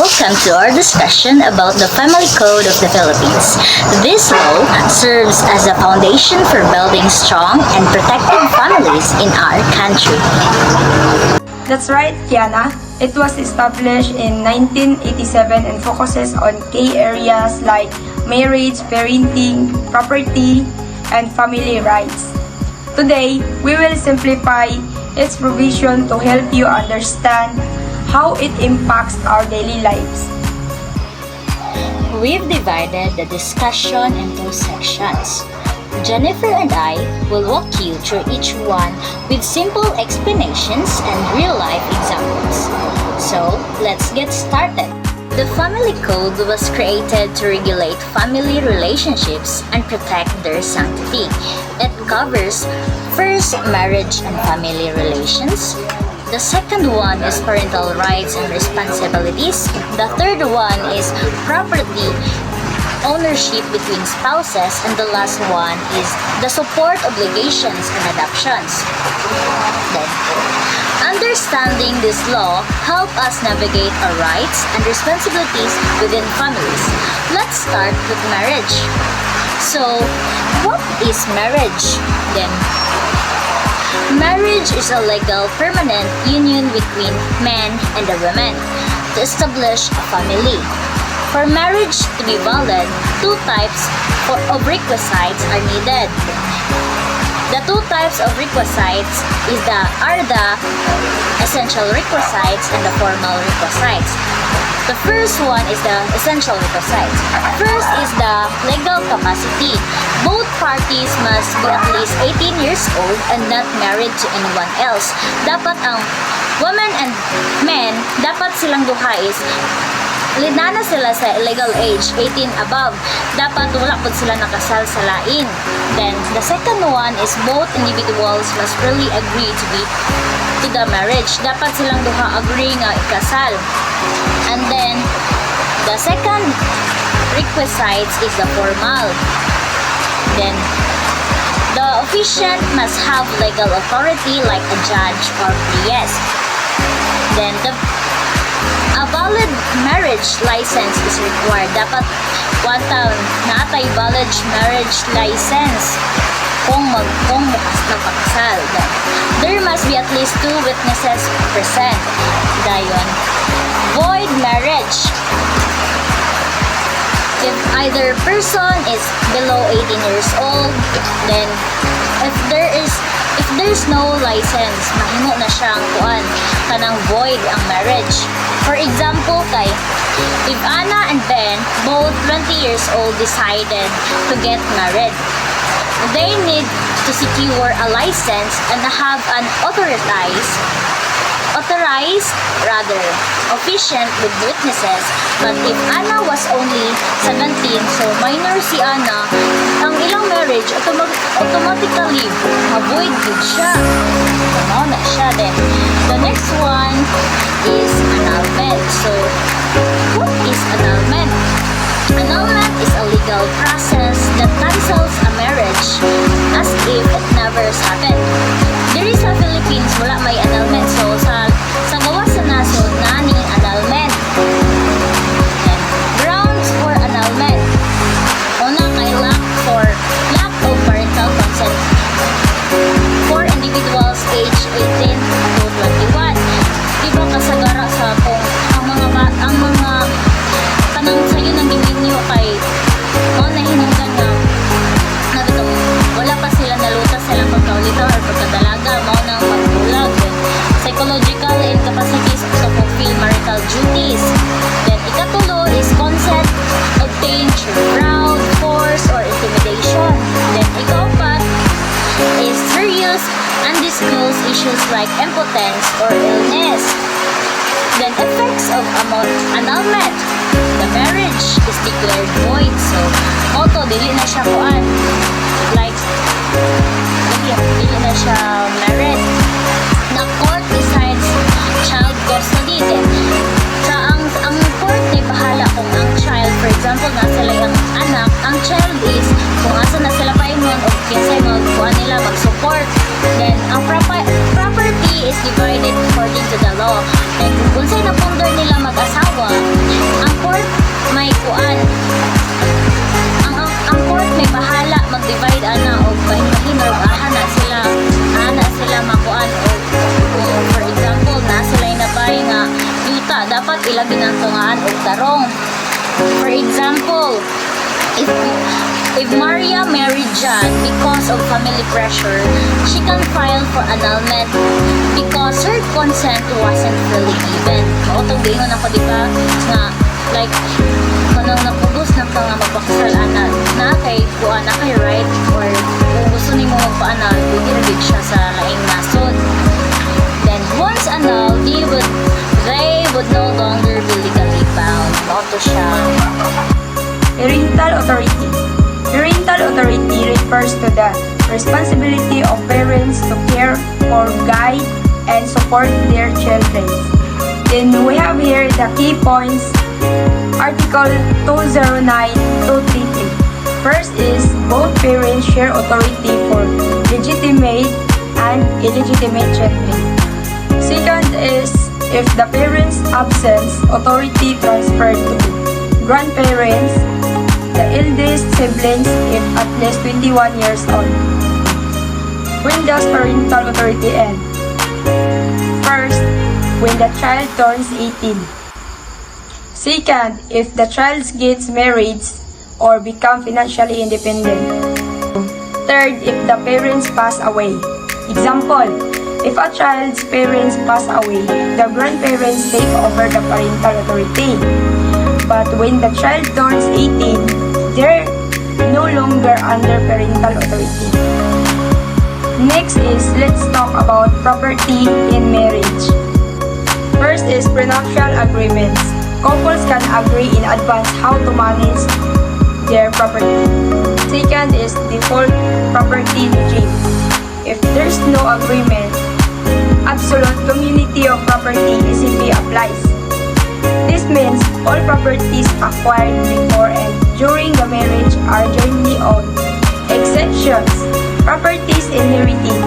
welcome to our discussion about the Family Code of the Philippines. This law serves as a foundation for building strong and protected families in our country. That's right, Kiana. It was established in 1987 and focuses on key areas like marriage, parenting, property, and family rights. Today, we will simplify its provision to help you understand how it impacts our daily lives. We've divided the discussion into sections. Jennifer and I will walk you through each one with simple explanations and real-life examples. So, let's get started. The Family Code was created to regulate family relationships and protect their sanctity. It covers first, marriage and family relations. The second one is parental rights and responsibilities. The third one is property ownership between spouses, and the last one is the support obligations and adoptions. Then, understanding this law help us navigate our rights and responsibilities within families. Let's start with marriage. So, what is marriage? Then, marriage is a legal permanent union between man and a woman to establish a family. For marriage to be valid, two types of requisites are needed. The two types of requisites are the essential requisites and the formal requisites. The first one is the essential requisites. First is the legal capacity. Both parties must be at least 18 years old and not married to anyone else. Dapat ang women and men, dapat silang duha is linana sila sa legal age, 18 above. Dapat wala po sila nakasal sa lain. Then, the second one is both individuals must really agree to the marriage. Dapat silang duha agree nga ikasal. And then, the second requisites is the formal. Then, the officiant must have legal authority like a judge or priest. Then, a valid marriage license is required. Dapat 1 taon na atay valid marriage license kung magpakasal. There must be at least 2 witnesses present. Dayon, void marriage. If either person is below 18 years old, then if there's no license, mahimo na siyang kanang void ang marriage. For example, if Anna and Ben, both 20 years old, decided to get married, they need to secure a license and have an officiant with witnesses. But if Anna was only 17, so minor si Anna, ang ilang marriage automatically avoid good siya. Ano na siya din. The next one is annulment. So, what is annulment? Annulment is a legal process that cancels a marriage as if it never happened. Diri sa Philippines, wala may annulment. So, sa gawas sa nasod, nani annulment. And grounds for annulment. Una kay lack of parental consent for individuals age 18 to 21. Diba kasagara sa kung ang mga kanang sayo ng giminyo kay nahinunggan na wala pa sila nalutas silang pagkaulita or pagkadalaga, nang magbulag. Psychological incapacities to fulfill marital duties. Then, ikatulo is consent obtained through fraud, force, or intimidation. Then, ikaapat is serious undisclosed issues like impotence or illness. Then, effects of annulment. The marriage is declared void. So, dili na siya like, dili na siya married. The court decides child custody. Then, ang court ay bahala kung ang child, for example, nasa lang ang anak, ang child is kung asa na sila paingon o kinsay magkuha nila mag-support. Then, ang property is divided according to the law. Then, kung sa'y naponder nila mag-asawa, unta dapat ilagin ang tungaan og tarong. For example, if Maria married John because of family pressure, she can file for annulment because her consent wasn't fully given. Mao tong giingon ako di ba nga like kanang napugos na ka nga magpakasal ana na kay kuha na kay right or kung gusto nimo magpaanal pwede ra gid siya sa laing nasod. Then once annulled, they would no longer be legally bound. Mao to siya. Parental authority. Parental authority refers to the responsibility of parents to care for, guide, and support their children. Then we have here the key points. Article 209-233. First is both parents share authority for legitimate and illegitimate children. Second is if the parents' absence, authority transferred to grandparents, the eldest siblings if at least 21 years old. When does parental authority end? First, when the child turns 18. Second, if the child gets married or become financially independent. Third, if the parents pass away. Example, if a child's parents pass away, the grandparents take over the parental authority. But when the child turns 18, they're no longer under parental authority. Next is, let's talk about property in marriage. First is prenuptial agreements. Couples can agree in advance how to manage their property. Second is default property regime. If there's no agreement, absolute community of property easily applies. This means all properties acquired before and during the marriage are jointly owned. Exceptions: properties inherited,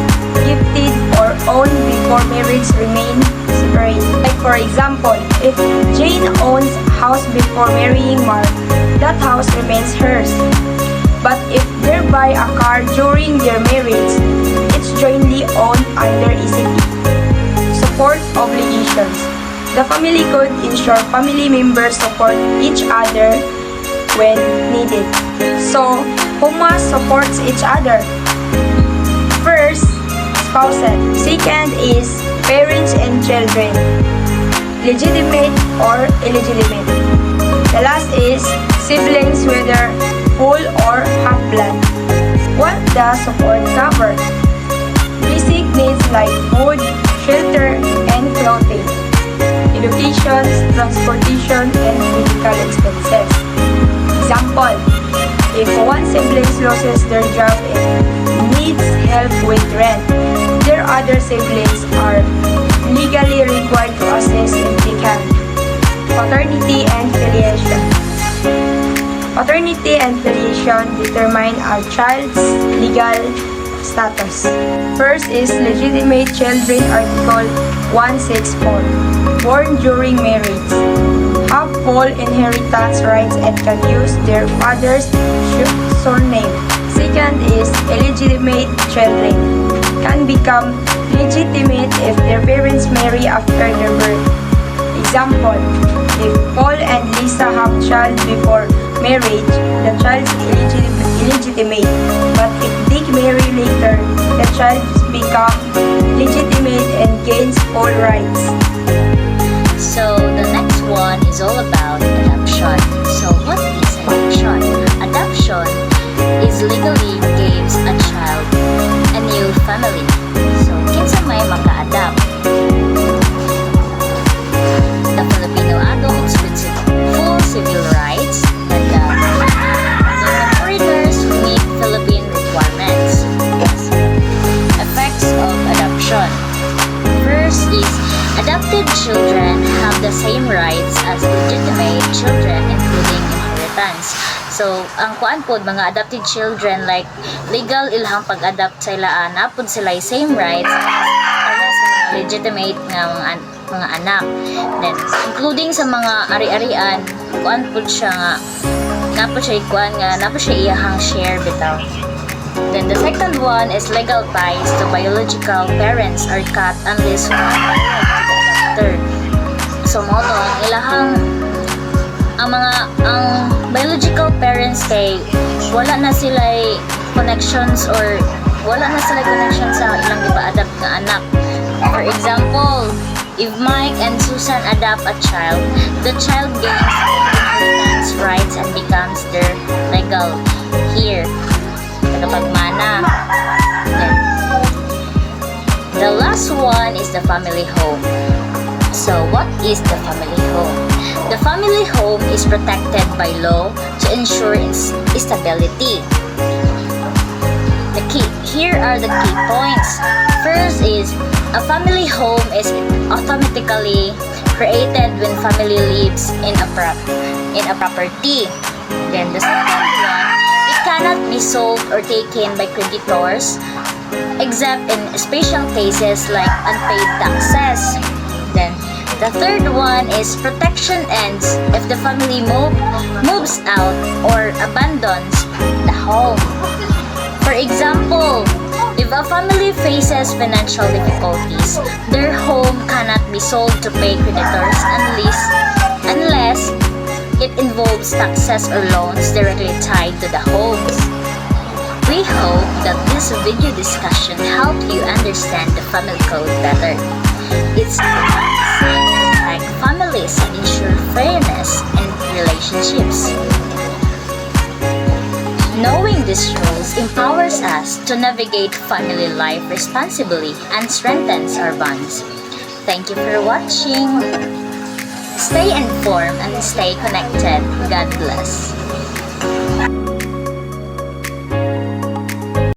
gifted, or owned before marriage remain separate. Like for example, if Jane owns a house before marrying Mark, that house remains hers. But if they buy a car during their marriage, it's jointly owned under ECP. Support obligations. The family code ensures family members support each other when needed. So, who must support each other? First, spouses. Second is parents and children, legitimate or illegitimate. The last is siblings, whether full or half blood. What does support cover? Basic needs like food, shelter, and clothing, education, transportation, and medical expenses. Example, if one sibling loses their job and needs help with rent, their other siblings are legally required to assist if they can. Paternity and filiation. Paternity and filiation determine a child's legal status. First is legitimate children, Article 164. Born during marriage, have full inheritance rights and can use their father's surname. Second is illegitimate children, can become legitimate if their parents marry after their birth. Example, if Paul and Lisa have child before marriage, the child is illegitimate. But if they marry later, the child becomes legitimate and gains full rights. So the next one is all about adoption. So what is adoption? Adoption is legally gives a child a new family. So kinsa may maka-adopt? The Filipino adults with full civil rights and the foreigners who meet Philippine requirements. Effects of adoption. First is adopted children have the same rights as legitimate children, including inheritance. So, ang kuan pod mga adopted children, like legal ilhang pag-adopt sa ilaan, napod sila same rights as sa mga legitimate nga mga anak. Then, including sa mga ari-arian, kuan pod siya nga napod siya kuan nga napod siya iyahang share bitaw. Then the second one is legal ties to biological parents are cut unless one married to the adopter. So sumonon, ang biological parents kay wala na sila connections or wala na sila connection sa ilang ipa-adapt na anak. For example, if Mike and Susan adopt a child, the child gains inheritance rights and becomes their legal heir. Tagapagmana. Then, the last one is the family home. So, what is the family home? The family home is protected by law to ensure its stability. Here are the key points. First is, a family home is automatically created when family lives in a property. Then the second one, it cannot be sold or taken by creditors except in special cases like unpaid taxes. Then the third one is protection ends if the family moves out or abandons the home. For example, if a family faces financial difficulties, their home cannot be sold to pay creditors unless it involves taxes or loans directly tied to the homes. We hope that this video discussion helped you understand the family code better. It's designed to protect families and ensure fairness in relationships. Knowing these rules empowers us to navigate family life responsibly and strengthens our bonds. Thank you for watching. Stay informed and stay connected. God bless.